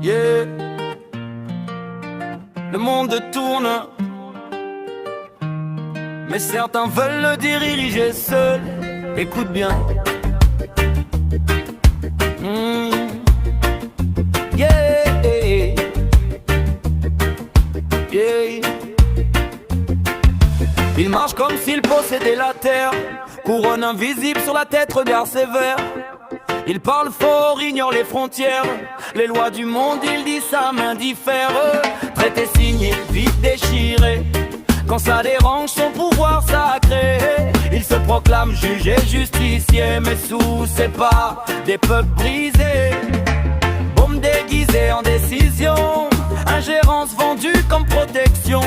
Yeah. Le monde tourne, mais certains veulent le diriger seul. Écoute bien. Yeah. Yeah. Il marche comme s'il possédait la terre, couronne invisible sur la tête, regard sévère. Il parle fort, ignore les frontières, les lois du monde, il dit sa main diffère. Traité, signé, vite déchiré, quand ça dérange son pouvoir sacré. Il se proclame juge et justicier, mais sous ses pas, des peuples brisés. Bombe déguisée en décision, ingérence vendue comme protection.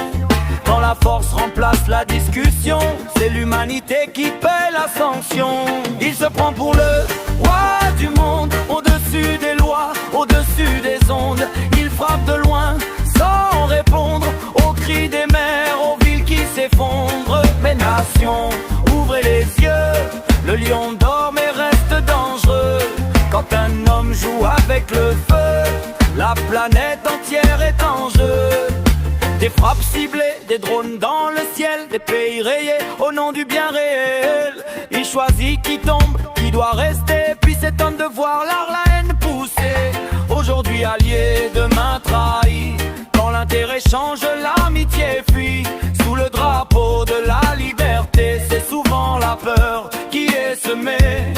Quand la force remplace la discussion, c'est l'humanité qui paie la sanction. Il se prend pour le roi du monde, au-dessus des lois, au-dessus des ondes. Il frappe de loin sans répondre aux cris des mers, aux villes qui s'effondrent. Mais nations, ouvrez les yeux, le lion dort mais reste dangereux. Quand un homme joue avec le feu, la planète entière est en jeu. Des frappes ciblées, des drones dans le ciel, des pays rayés au nom du bien réel. Il choisit qui tombe, qui doit rester, puis s'étonne de voir la haine pousser. Aujourd'hui allié, demain trahi, quand l'intérêt change, l'amitié fuit. Sous le drapeau de la liberté, c'est souvent la peur qui est semée.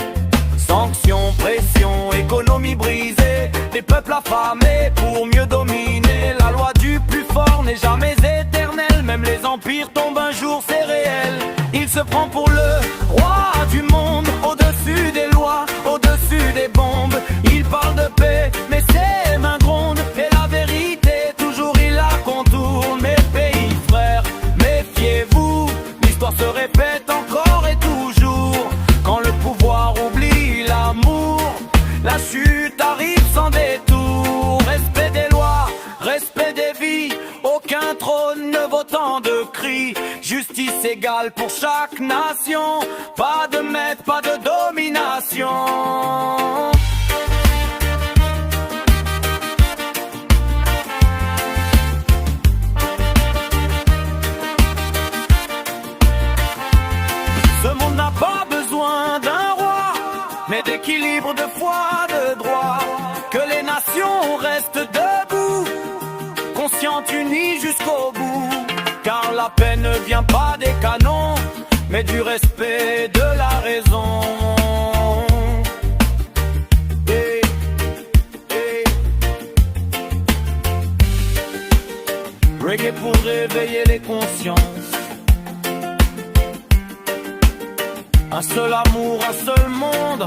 Sanctions, pression, économie brisée, des peuples affamés pour mieux dominer. La loi du plus fort n'est jamais éternelle, même les empires tombent un jour, c'est réel. Il se prend pour le roi du monde, au-dessus des lois, au-dessus des bombes. Il parle de paix, mais ses mains grondent, et la vérité, toujours il la contourne. Mes pays frères, méfiez-vous, l'histoire se répète encore et toujours. Quand le pouvoir oublie l'amour, la chute arrive sans détour. Respect des lois, respect des vies, aucun trône ne vaut tant de cris. Justice égale pour chaque nation, pas de maître, pas de domination. Ce monde n'a pas besoin d'un roi, mais d'équilibre, de foi, de droit. Que les nations restent debout, conscientes, unies jusqu'au bout. Car la paix ne vient pas des canons, mais du respect de la raison. Hey, hey. Reggae pour réveiller les consciences. Un seul amour, un seul monde.